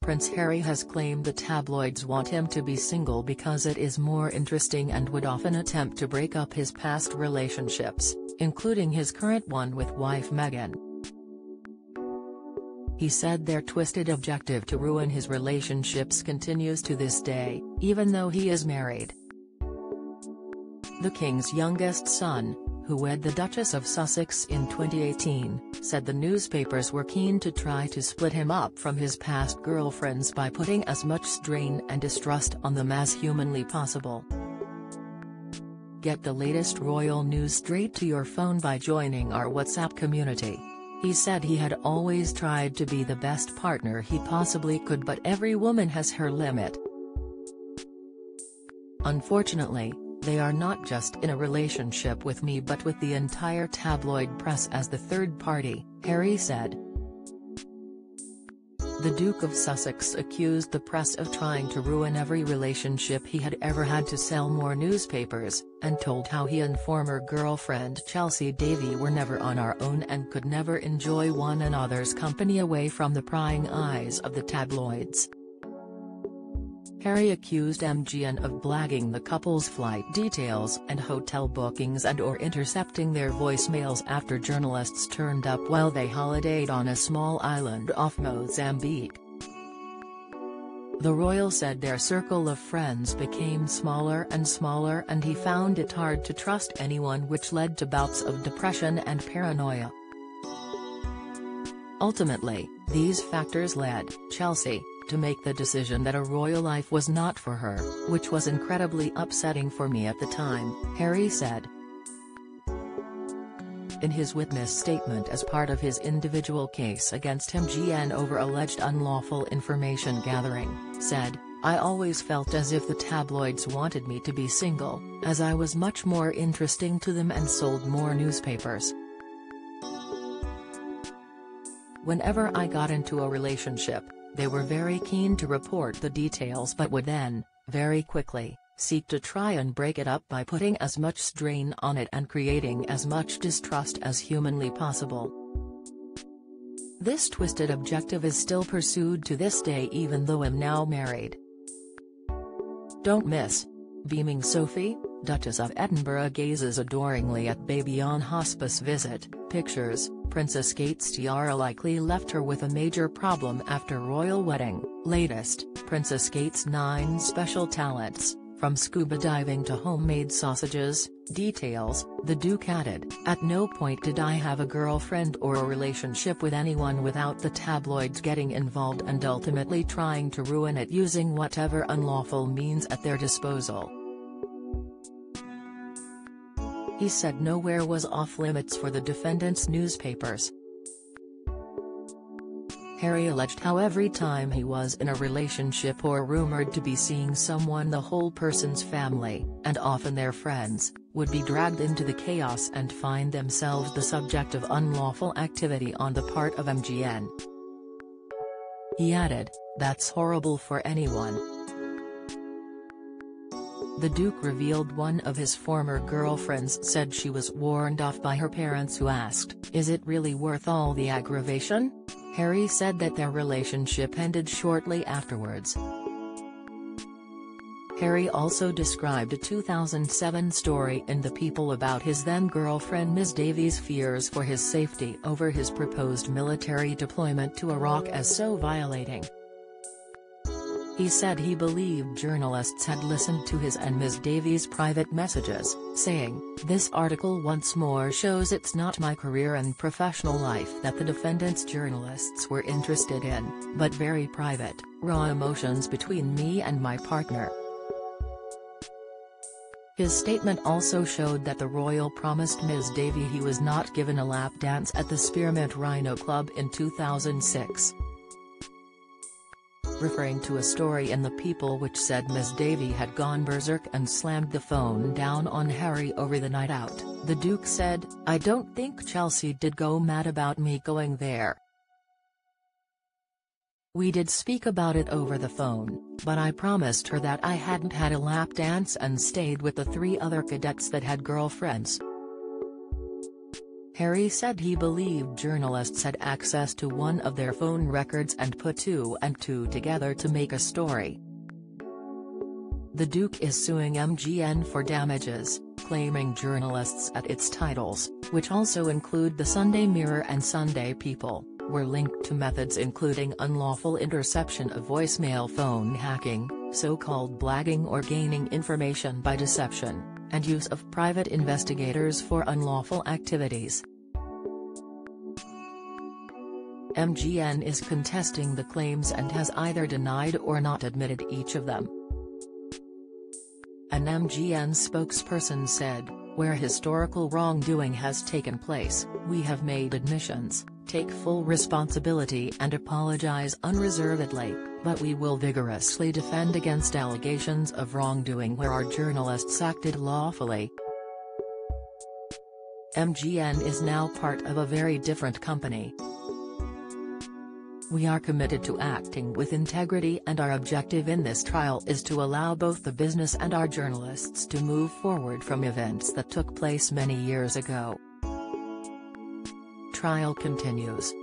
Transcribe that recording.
Prince Harry has claimed the tabloids want him to be single because it is more interesting and would often attempt to break up his past relationships, including his current one with wife Meghan. He said their twisted objective to ruin his relationships continues to this day, even though he is married. The King's youngest son, who wed the Duchess of Sussex in 2018, said the newspapers were keen to try to split him up from his past girlfriends by putting as much strain and distrust on them as humanly possible. Get the latest royal news straight to your phone by joining our WhatsApp community. He said he had always tried to be the best partner he possibly could, but every woman has her limit. Unfortunately, they are not just in a relationship with me but with the entire tabloid press as the third party, Harry said. The Duke of Sussex accused the press of trying to ruin every relationship he had ever had to sell more newspapers, and told how he and former girlfriend Chelsea Davy were never on our own and could never enjoy one another's company away from the prying eyes of the tabloids. Harry accused MGN of blagging the couple's flight details and hotel bookings and/or intercepting their voicemails after journalists turned up while they holidayed on a small island off Mozambique. The royal said their circle of friends became smaller and smaller and he found it hard to trust anyone, which led to bouts of depression and paranoia. Ultimately, these factors led Chelsea to make the decision that a royal life was not for her, which was incredibly upsetting for me at the time, Harry said. In his witness statement as part of his individual case against MGN over alleged unlawful information gathering, said, "I always felt as if the tabloids wanted me to be single, as I was much more interesting to them and sold more newspapers. Whenever I got into a relationship, they were very keen to report the details but would then, very quickly, seek to try and break it up by putting as much strain on it and creating as much distrust as humanly possible. This twisted objective is still pursued to this day even though I'm now married. Don't miss." Beaming Sophie, Duchess of Edinburgh gazes adoringly at baby on hospice visit. Pictures. Princess Kate's tiara likely left her with a major problem after royal wedding. Latest, Princess Kate's 9 special talents, from scuba diving to homemade sausages. Details, the Duke added, "At no point did I have a girlfriend or a relationship with anyone without the tabloids getting involved and ultimately trying to ruin it using whatever unlawful means at their disposal." He said nowhere was off-limits for the defendant's newspapers. Harry alleged how every time he was in a relationship or rumored to be seeing someone, the whole person's family, and often their friends, would be dragged into the chaos and find themselves the subject of unlawful activity on the part of MGN. He added, "That's horrible for anyone." The Duke revealed one of his former girlfriends said she was warned off by her parents who asked, "Is it really worth all the aggravation?" Harry said that their relationship ended shortly afterwards. Harry also described a 2007 story in The People about his then-girlfriend Ms. Davies' fears for his safety over his proposed military deployment to Iraq as so violating. He said he believed journalists had listened to his and Ms. Davies' private messages, saying, "This article once more shows it's not my career and professional life that the defendant's journalists were interested in, but very private, raw emotions between me and my partner." His statement also showed that the royal promised Ms. Davy he was not given a lap dance at the Spearmint Rhino Club in 2006. Referring to a story in The People which said Ms. Davy had gone berserk and slammed the phone down on Harry over the night out, the Duke said, "I don't think Chelsea did go mad about me going there. We did speak about it over the phone, but I promised her that I hadn't had a lap dance and stayed with the 3 other cadets that had girlfriends." Harry said he believed journalists had access to one of their phone records and put two and two together to make a story. The Duke is suing MGN for damages, claiming journalists at its titles, which also include the Sunday Mirror and Sunday People, were linked to methods including unlawful interception of voicemail, phone hacking, so-called blagging or gaining information by deception, and use of private investigators for unlawful activities. MGN is contesting the claims and has either denied or not admitted each of them. An MGN spokesperson said, "Where historical wrongdoing has taken place, we have made admissions, take full responsibility and apologize unreservedly, but we will vigorously defend against allegations of wrongdoing where our journalists acted lawfully." MGN is now part of a very different company. "We are committed to acting with integrity, and our objective in this trial is to allow both the business and our journalists to move forward from events that took place many years ago." Trial continues.